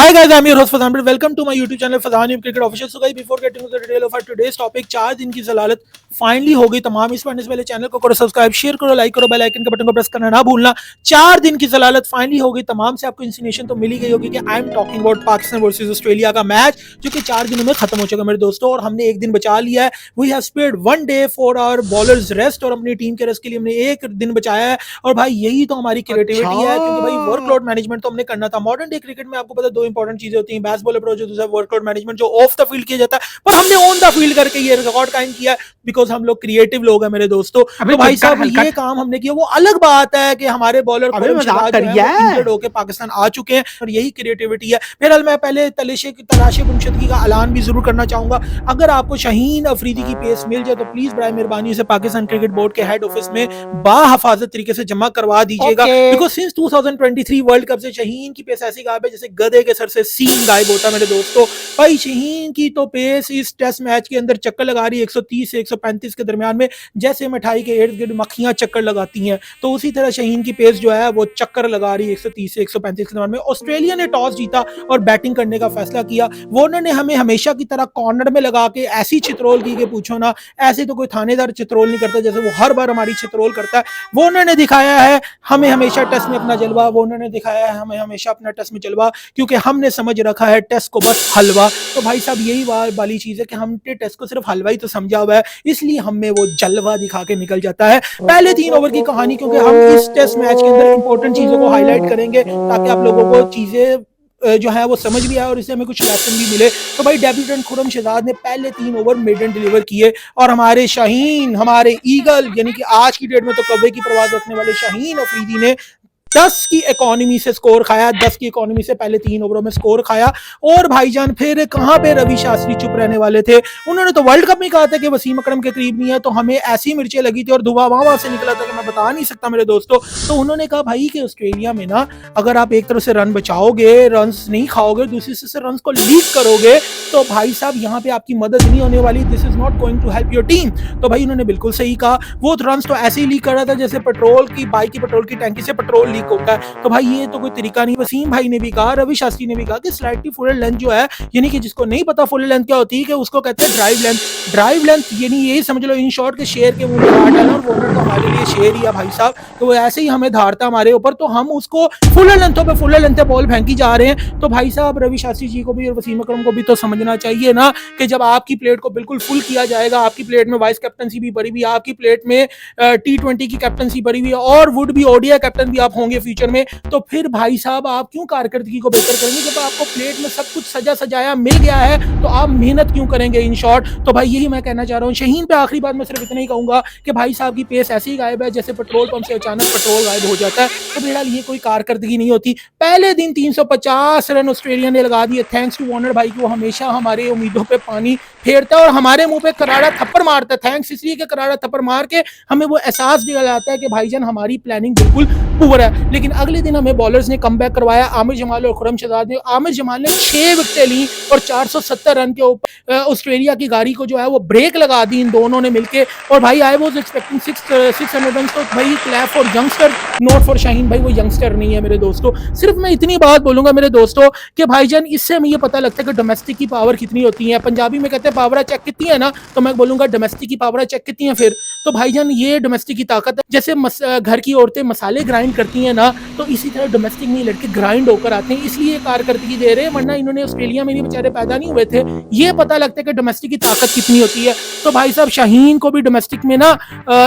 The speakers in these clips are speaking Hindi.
Hi guys, I'm your host Fazan. Welcome to my YouTube channel Fazan Cricket Official. So guys, before getting into the detail of our today's topic, 4 दिन की जलालत फाइनली हो गई तमाम। इस पढ़ने से पहले चैनल को करो सब्सक्राइब, शेयर करो, लाइक करो, बेल आइकन के बटन को प्रेस करना ना भूलना। 4 दिन की जलालत फाइनली हो गई तमाम। से आपको इंसिनेशन तो मिल ही गई होगी कि I am talking about Pakistan versus Australia का मैच जो कि 4 दिनों में खत्म हो चुका मेरे दोस्तों, और हमने एक दिन बचा लिया है। We have spared 1 day for our bowlers rest, और अपनी टीम के रेस्ट के लिए हमने एक दिन बचाया है। और भाई यही तो हमारी क्रिएटिविटी है, क्योंकि भाई वर्कलोड मैनेजमेंट तो हमने करना था। मॉडर्न डे क्रिकेट में आपको पता है 2 इंपॉर्टेंट चीजें होती हैं, बैट्स बॉल अप्रोच, दूसरा वर्कलोड मैनेजमेंट जो ऑफ द फील्ड किया जाता है, पर हमने ऑन द फील्ड करके ये रिकॉर्ड कायम किया बिकॉज हम लोग क्रिएटिव लोग हैं मेरे दोस्तों। तो भाई साहब ये काम हमने किया। वो अलग बात है कि हमारे बॉलर इंजर्ड होकर पाकिस्तान आ चुके हैं, और यही क्रिएटिविटी है। फिलहाल मैं पहले तलाशे गुमशुदगी का ऐलान भी जरूर करना चाहूंगा। अगर आपको शाहीन अफरीदी की पेस मिल जाए तो प्लीज बराए मेहरबानी से पाकिस्तान क्रिकेट बोर्ड के हेड ऑफिस में बाहफाजत तरीके से जमा करवा दीजिएगा, बिकॉज सिंस 2023 वर्ल्ड कप से शाहीन की पेस ऐसी गायब है जैसे गधे के सर से सींग गायब होता है मेरे दोस्तों। भाई शाहीन की तो पेस इस टेस्ट मैच के अंदर चक्कर लगा रही है 130 से 135 के दरमियान में, जैसे मिठाई के इर्द गिर्द मक्खियां चक्कर लगाती हैं, तो उसी तरह शाहीन की पेस जो है वो चक्कर लगा रही है 130 से 135 के दरमियान में। ऑस्ट्रेलिया ने टॉस जीता और बैटिंग करने का फैसला किया। वार्नर ने हमें हमेशा की तरह कॉर्नर में लगा के ऐसी चित्रोल की कि पूछो ना, ऐसे तो कोई थानेदार चित्रोल नहीं करता जैसे वो हर बार हमारी चित्रोल करता है। वार्नर ने दिखाया है हमें हमेशा टेस्ट में अपना जलवा, वार्नर ने दिखाया है हमें हमेशा अपना टेस्ट में जलवा, क्योंकि हमने समझ रखा है टेस्ट को बस हलवा। तो भाई साहब यही वाली चीज है कि हमने टेस्ट को सिर्फ हलवा ही तो समझा हुआ है, इसलिए हमें वो जलवा दिखा के निकल जाता है। पहले 3 ओवर की कहानी, क्योंकि हम इस टेस्ट मैच के अंदर इंपॉर्टेंट चीजों को हाईलाइट करेंगे ताकि आप लोगों को चीजें जो है वो समझ भी आए और इससे हमें कुछ लेसन भी मिले। तो भाई डेब्यूटेंट खुरम शहजाद ने पहले 3 ओवर मेडन डिलीवर किए, और हमारे शाहीन, हमारे ईगल, यानी कि आज की डेट में तो कब्बे की परवाज रखने वाले शाहीन अफरीदी ने 10 की इकोनॉमी से स्कोर खाया, 10 की इकोनॉमी से पहले 3 ओवरों में स्कोर खाया। और भाईजान फिर कहां पे रवि शास्त्री चुप रहने वाले थे, उन्होंने तो वर्ल्ड कप में कहा था कि वसीम अकरम के करीब नहीं है, तो हमें ऐसी मिर्चें लगी थी और धुआं वहां से निकला था कि मैं बता नहीं सकता मेरे दोस्तों। तो उन्होंने कहा भाई कि ऑस्ट्रेलिया में ना अगर आप एक तरफ से रन बचाओगे, रन नहीं खाओगे, दूसरी से रन को लीक करोगे, तो भाई साहब यहाँ पे आपकी मदद नहीं होने वाली। This is not going to help your team. तो भाई उन्होंने बिल्कुल सही कहा। वो रन तो ऐसे ही लीक कर रहा था जैसे पेट्रोल की बाइक की पेट्रोल की टैंकी से पेट्रोल लीक होता है। तो भाई ये तो कोई तरीका नहीं। वसीम भाई ने भी कहा, रवि शास्त्री ने भी कहा कि स्लाइटली फुल लेंथ जो है, यानी कि जिसको नहीं पता फुल लेंथ क्या होती है, कि उसको कहते हैं ड्राइव लेंथ। ड्राइव लेंथ यानी यही समझ लो इन शॉर्ट के शेर के मुंह में हाथ डालना, और वार्नर तो हमारे लिए शेर ही है भाई साहब। तो वो ऐसे ही हमें धारता हमारे ऊपर, तो हम उसको फुल लेंथों पे फुल लेंथ बॉल फेंकी जा रहे हैं। तो भाई साहब रवि शास्त्री जी को भी और वसीम अकरम को भी तो समझना चाहिए ना कि जब आपकी प्लेट को बिल्कुल फुल किया जाएगा, आपकी प्लेट में वाइस कैप्टनसी भी भरी हुई, आपकी प्लेट में T20 की कैप्टनसी भरी हुई और वुड भी ओडीआई कैप्टन भी आप होंगे फ्यूचर में, तो फिर भाई साहब आप क्यों कारकर्दगी को बेहतर करेंगे? जब आपको प्लेट में सब कुछ सजा सजाया मिल गया है तो आप मेहनत क्यों करेंगे इन शॉर्ट? तो भाई यही मैं कहना चाह रहा हूँ। शाहीन पे आखिरी बात मैं सिर्फ इतना ही कहूंगा कि भाई साहब की पेस ऐसे ही गायब है जैसे पेट्रोल पंप से अचानक पेट्रोल गायब हो जाता है। तो फिलहाल ये कोई कारकर्दगी नहीं होती। पहले दिन 350 रन ऑस्ट्रेलिया ने लगा दिए, थैंक्स टू वार्नर भाई की। वो हमेशा हमारे उम्मीदों पे पानी फेरता है और हमारे मुंह पे करारा थप्पड़ मारता है। थैंक्स इसलिए कि करारा थप्पड़ मार के हमें वो एहसास दिलाता है कि भाईजान हमारी प्लानिंग बिल्कुल पुअर है। लेकिन अगले दिन हमें बॉलर्स ने कमबैक करवाया। आमिर जमाल और खुरम शहजाद ने, आमिर जमाल ने 6 विकेटें ली और 470 रन के ऊपर ऑस्ट्रेलिया की गाड़ी को जो है वो ब्रेक लगा दी इन दोनों ने मिलके। और भाई आई वाज एक्सपेक्टिंग 600 रन। तो भाई clap for youngster, not for Shaheen. भाई वो यंगस्टर नहीं है मेरे दोस्तों। सिर्फ मैं इतनी बात बोलूंगा मेरे दोस्तों कि भाईजान इससे हमें ये पता लगता है कि डोमेस्टिक की पावर कितनी होती है। पंजाबी में कहते हैं पावर चेक कितनी है ना, तो मैं बोलूंगा डोमेस्टिक की पावर चेक कितनी है फिर। तो भाईजान ये डोमेस्टिक की ताकत है। जैसे घर की औरतें मसाले ग्राइंड करती हैं ना, तो इसी तरह डोमेस्टिक में लड़के ग्राइंड होकर आते हैं, इसलिए कारकर्दगी दे रहे हैं, वरना इन्होंने ऑस्ट्रेलिया में नहीं बेचारे पैदा नहीं हुए थे। ये पता लगता है कि डोमेस्टिक की ताकत कितनी होती है। तो भाई साहब शाहीन को भी डोमेस्टिक में ना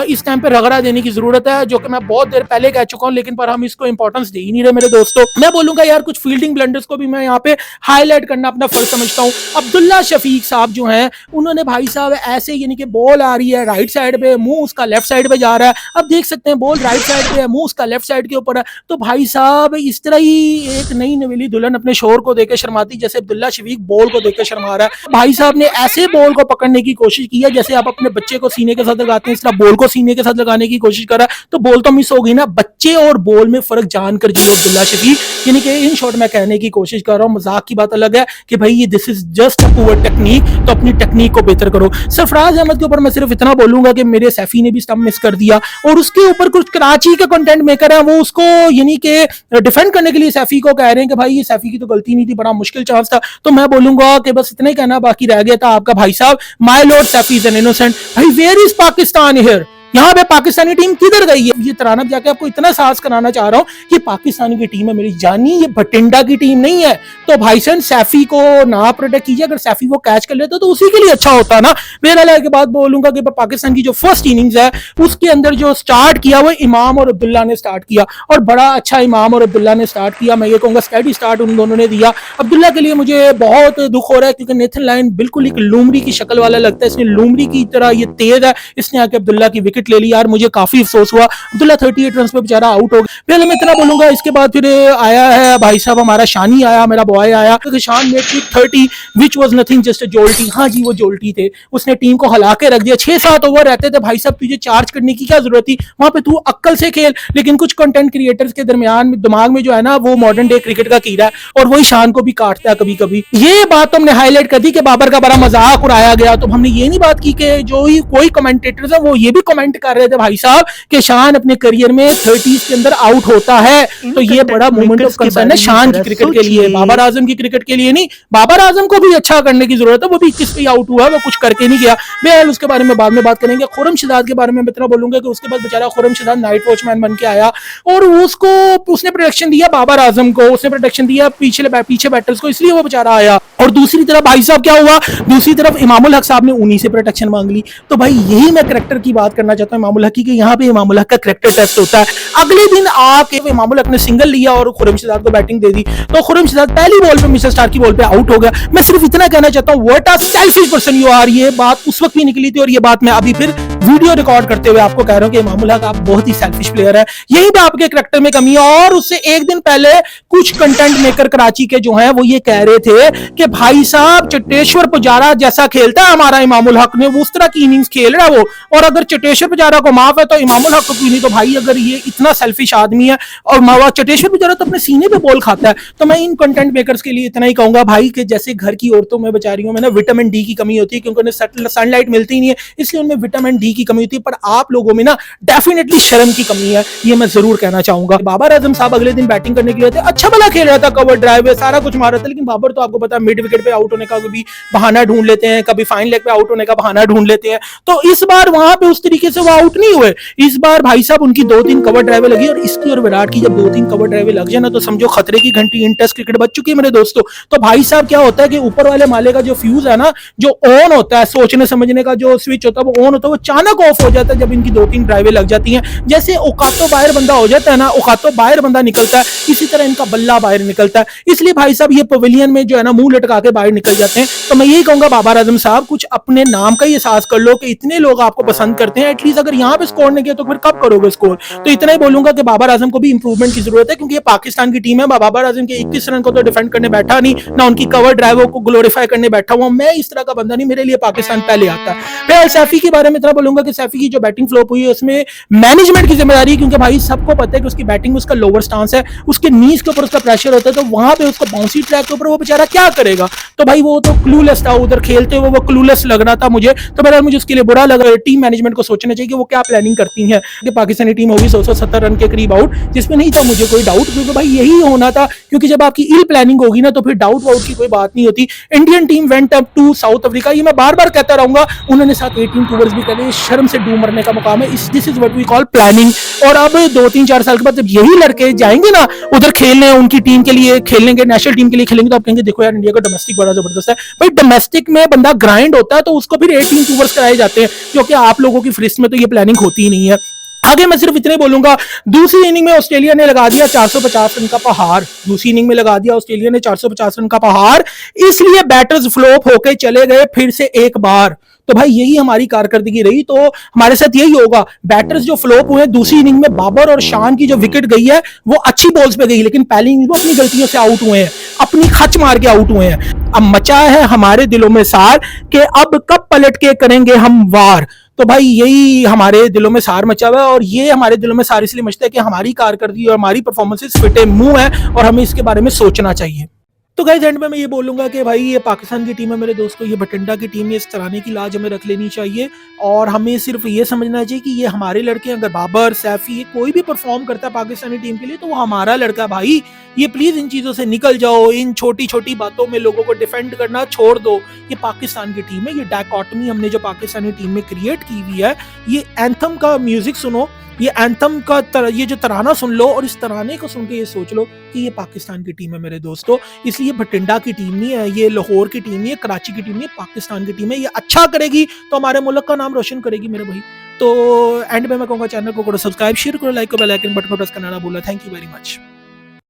इस टाइम पे रगड़ा देने की जरूरत है, जो कि मैं बहुत देर पहले कह चुका हूं, लेकिन पर हम इसको इंपॉर्टेंस दे ही नहीं रहे मेरे दोस्तों। मैं बोलूंगा यार कुछ फील्डिंग ब्लंडर्स को भी मैं यहाँ पे हाईलाइट करना अपना फर्ज समझता हूँ। अब्दुल्ला शफीक साहब जो हैं, उन्होंने भाई साहब ऐसे यानी कि बॉल आ रही है राइट साइड पे, मुंह उसका लेफ्ट साइड पे जा रहा है। अब देख सकते हैं बॉल राइट साइड पे है, मुंह उसका लेफ्ट साइड के ऊपर है। तो भाई साहब इस तरह ही एक नई नवेली दुल्हन अपने शोर को देकर शर्माती, जैसे अब्दुल्ला शफीक बॉल को देकर शर्मा रहा है। भाई साहब ने ऐसे बॉल को पकड़ने की कोशिश की है जैसे आप अपने बच्चे को सीने के साथ लगाते हैं, इस तरह बॉल को सीने के साथ लगाने की कोशिश कर रहा है। तो बॉल तो मिस हो गई ना। बच्चे और बॉल में फर्क जानकर जियो अब्दुल्ला शफीक, यानी कि इन शॉर्ट मैं कहने की कोशिश कर रहा हूँ। मजाक की बात अलग है कि भाई ये this is just a poor technique, तो अपनी टेक्निक को बेहतर करो। सरफराज अहमद के ऊपर मैं सिर्फ इतना बोलूंगा कि मेरे सैफी ने भी स्टंप मिस कर दिया, और उसके ऊपर कुछ कराची के कंटेंट मेकर है वो उसको उसको यानी कि डिफेंड करने के लिए सैफी को कह रहे हैं कि भाई ये सैफी की तो गलती नहीं थी, बड़ा मुश्किल चांस था। तो मैं बोलूंगा कि बस इतना ही कहना बाकी रह गया था आपका भाई साहब, my lord Saifi is an innocent. भाई वेयर इज पाकिस्तान हियर, यहाँ पे पाकिस्तानी टीम किधर गई है? ये तरानब जाके आपको इतना साहस कराना चाह रहा हूँ कि पाकिस्तानी की टीम है मेरी जानी, ये भटिंडा की टीम नहीं है। तो भाई साहब सैफी को ना प्रोटेक्ट कीजिए, अगर सैफी वो कैच कर लेता तो उसी के लिए अच्छा होता ना। मेरा के बाद बोलूंगा कि पाकिस्तान की जो फर्स्ट इनिंग्स है उसके अंदर जो स्टार्ट किया वो इमाम और अब्दुल्ला ने स्टार्ट किया, और बड़ा अच्छा इमाम और अब्दुल्ला ने स्टार्ट किया। मैं ये कहूंगा स्टेडी स्टार्ट उन दोनों ने दिया। अब्दुल्ला के लिए मुझे बहुत दुख हो रहा है क्योंकि नेथन लायन बिल्कुल एक लूमड़ी की शक्ल वाला लगता है, इसने लूमड़ी की तरह ये तेज है, इसने आके अब्दुल्ला की विकेट ले ली। यार मुझे काफी अफसोस हुआ, अब्दुल्ला 38 रन पे बेचारा आउट हो गया। पहले मैं इतना बोलूंगा, इसके बाद फिर आया है भाई साहब हमारा शानी आया, मेरा बॉय आया, क्योंकि Shaun made 30 which was nothing just a jolty. हाँ जी वो जोल्टी थे, उसने टीम को हिला के रख दिया। 6-7 ओवर रहते थे भाई साहब, तुझे चार्ज करने की क्या जरूरत थी, वहां पे तू अक्ल से खेल। लेकिन कुछ कंटेंट क्रिएटर्स के दरमियान दिमाग में जो है ना वो मॉडर्न डे क्रिकेट का कीड़ा है, और वही शान को भी काटता है कभी कभी। ये बात तो हमने हाईलाइट कर दी कि बाबर का बड़ा मजाक उड़ाया गया, तो हमने ये नहीं बात की कि जो ही कोई कमेंटेटर्स है वो ये भी कमेंट कर रहे थे भाई साहब कि शान अपने करियर में 30s के अंदर आउट होता है। तो ये बड़ा मोमेंट ऑफ कंसर्न है शान की क्रिकेट के लिए, बाबर आजम की क्रिकेट के लिए नहीं। बाबर आजम को भी अच्छा करने की जरूरत है, वो भी 21 पे आउट हुआ, वो कुछ करके नहीं गया। मैं उसके बारे में बाद में बात करेंगे। खुरम शहजाद के बारे में इतना बोलूंगा कि उसके बाद बेचारा खुरम शहजाद नाइट वॉचमैन बन के आया, और उसने प्रोटेक्शन दिया बाबर आजम को, उसने प्रोटेक्शन दिया पीछे बैटर्स को, इसलिए वो बेचारा आया। और दूसरी तरफ भाई साहब क्या हुआ, दूसरी तरफ इमामुल हक साहब ने उन्हीं से प्रोटेक्शन मांग ली। तो भाई यही मैं कैरेक्टर की बात करना चाहता हूँ इमामुल हक की, कि यहाँ पे इमामुल हक का कैरेक्टर टेस्ट होता है। अगले दिन आके इमामुल हक ने सिंगल लिया और खुरम शहजाद को बैटिंग दे दी, तो खुरम शहजाद पहली बॉल पे मिचेल स्टार्क की बॉल पे आउट हो गया। मैं सिर्फ इतना कहना चाहता हूँ, what a selfish person you are. ये बात उस वक्त भी निकली थी, और ये बात मैं अभी फिर वीडियो रिकॉर्ड करते हुए आपको कह रहा हूं कि इमामुल हक आप बहुत ही सेल्फिश प्लेयर है। यही पे आपके कैरेक्टर में कमी है। और उससे एक दिन पहले कुछ कंटेंट मेकर कराची के जो हैं वो ये कह रहे थे कि भाई साहब चटेश्वर पुजारा जैसा खेलता है हमारा इमामुल हक ने, वो उस तरह की इनिंग्स खेल रहा है वो, और अगर चटेश्वर पुजारा को माफ है तो इमामुल हक को क्यों नहीं। तो भाई अगर ये इतना सेल्फिश आदमी है, और चटेश्वर पुजारा तो अपने सीने पे बॉल खाता है, तो मैं इन कंटेंट मेकर्स के लिए इतना ही कहूंगा भाई कि जैसे घर की औरतों में बेचारियों में ना विटामिन डी की कमी होती है, क्योंकि उन्हें सनलाइट मिलती नहीं है, इसलिए उनमें विटामिन डी की कमी होती है, पर आप लोगों में ना डेफिनेटली शर्म की कमी है, ये मैं जरूर कहना चाहूंगा। बाबर आजम साहब अगले दिन बैटिंग करने के लिए थे, अच्छा भला खेल रहा था, कवर ड्राइव सारा कुछ मार रहा था, लेकिन बाबर तो आपको पता है मिड विकेट पे आउट होने का कभी बहाना ढूंढ लेते हैं, कभी फाइन लेग पे आउट होने का बहाना ढूंढ लेते हैं। तो इस बार वहां पे उस तरीके से वो आउट नहीं हुए। इस बार भाई साहब उनकी 2-3 कवर ड्राइवें लगी, और इसकी और विराट की जब 2-3 कवर ड्राइवें लग जाए ना तो समझो खतरे की घंटी इन टेस्ट क्रिकेट बज चुकी है मेरे दोस्तों। तो भाई साहब क्या होता है कि ऊपर वाले माले का जो फ्यूज है ना, जो ऑन होता है, सोचने समझने का जो स्विच होता है वो ऑन होता है, वो अचानक ऑफ हो जाता है जब इनकी 2-3 ड्राइवें लग जाती हैं। जैसे औकातो बाहर बंदा हो जाता है ना, औकातो बाहर बंदा निकलता है, इसी तरह इनका बल्ला बाहर निकलता है। इसलिए भाई साहब ये पवेलियन में जो है ना मुंह लटका के बाहर निकल जाते हैं। तो मैं यही कहूंगा बाबर आजम साहब कुछ अपने नाम का ही एहसास कर लो कि इतने लोग आपको पसंद करते हैं, एटलीस्ट अगर यहाँ पे स्कोर नहीं किया तो फिर कब करोगे स्कोर। तो इतना ही बोलूंगा कि बाबर आजम को भी इंप्रूवमेंट की जरूरत है, क्योंकि ये पाकिस्तान की टीम है। बाबर आजम के 21 रन को तो डिफेंड करने बैठा नहीं, ना उनकी कवर ड्राइवों को ग्लोरीफाई करने बैठा हुआ। मैं इस तरह का बंदा नहीं, मेरे लिए पाकिस्तान पहले आता है। फिर सैफी के बारे में इतना बोलूंगा कि सैफी की जो बैटिंग फ्लॉप हुई है उसमें मैनेजमेंट की जिम्मेदारी है, क्योंकि भाई सबको पता है कि उसकी बैटिंग में उसका लोअर स्टांस है, उसके नीज के ऊपर उसका प्रेशर होता है, तो वहां पे उसको बाउंसी ट्रैक के ऊपर वो बेचारा क्या करेगा। तो भाई वो तो क्लूलेस था, उधर खेलते हुए वो क्लूलेस लग रहा था मुझे। तो बहरहाल मुझे उसके लिए बुरा लगा। टीम मैनेजमेंट को सोचना चाहिए कि वो क्या प्लानिंग करती है। पाकिस्तानी टीम होगी 170 रन के करीब आउट, जिसमें नहीं था मुझे कोई डाउट, क्योंकि भाई यही होना था, क्योंकि जब आपकी इल प्लानिंग होगी ना तो फिर डाउट वाउट की कोई बात नहीं होती। Indian team went up to South Africa, ये मैं बार बार कहता रहूंगा, उन्होंने साथ 18 टूवर्स भी करे, शर्म से डूब मरने का मुकाम है। This is what we call planning. और अब 2-3-4 साल के बाद जब यही लड़के जाएंगे ना उधर खेलने, उनकी टीम के लिए खेलेंगे, नेशनल टीम के लिए खेलेंगे, तो आप कहेंगे देखो यार इंडिया का डोमेस्टिक बड़ा जबरदस्त है। भाई डोमेस्टिक में बंदा ग्राइंड होता है तो उसको फिर 18 टूवर्स कराए जाते हैं, क्योंकि आप लोगों की फ्रिस्ट में तो ये प्लानिंग होती ही नहीं है। आगे मैं सिर्फ इतने बोलूंगा, दूसरी इनिंग में ऑस्ट्रेलिया ने लगा दिया 450 रन का पहाड़। दूसरी इनिंग में लगा दिया ऑस्ट्रेलिया ने 450 रन का पहाड़, इसलिए बैटर्स फ्लॉप होकर चले गए फिर से एक बार। तो भाई यही हमारी कारकर्दगी रही, तो हमारे साथ यही होगा। बैटर्स जो फ्लॉप हुए दूसरी इनिंग में, बाबर और शान की जो विकेट गई है वो अच्छी बॉल्स पे गई, लेकिन पहली इनिंग में अपनी गलतियों से आउट हुए हैं, अपनी खच मार के आउट हुए हैं। अब मचा है हमारे दिलों में सार कि अब कब पलट के करेंगे हम वार। तो भाई यही हमारे दिलों में सार मचा हुआ है, और ये हमारे दिलों में सार इसलिए मचता है कि हमारी कारकर्दगी और हमारी परफॉर्मेंसेस फिटे मुंह है, और हमें इसके बारे में सोचना चाहिए। तो गाइस एंड में मैं ये बोलूँगा कि भाई ये पाकिस्तान की टीम है मेरे दोस्तों, ये भटिंडा की टीम है, इस तराने की लाज हमें रख लेनी चाहिए और हमें सिर्फ ये समझना चाहिए कि ये हमारे लड़के हैं। अगर बाबर, सैफी ये कोई भी परफॉर्म करता है पाकिस्तानी टीम के लिए तो वो हमारा लड़का भाई। ये प्लीज़ इन चीज़ों से निकल जाओ, इन छोटी-छोटी बातों में लोगों को डिफेंड करना छोड़ दो। ये पाकिस्तान की टीम है, ये डायकॉटमी हमने जो पाकिस्तानी टीम में क्रिएट की हुई है, ये एंथम का म्यूज़िक सुनो, ये एंथम का ये जो तराना सुन लो और इस तराने को सुन के ये सोच लो कि ये पाकिस्तान की टीम है मेरे दोस्तों। इसलिए भटिंडा की टीम नहीं है, ये लाहौर की टीम नहीं है, कराची की टीम नहीं है, पाकिस्तान की टीम है। ये अच्छा करेगी तो हमारे मुल्क का नाम रोशन करेगी मेरे भाई। तो एंड में मैं कहूँगा चैनल को करो सब्सक्राइब, शेयर करो, लाइक करो, बेल आइकन बटन को प्रेस करना ना भूलना। Thank you very much.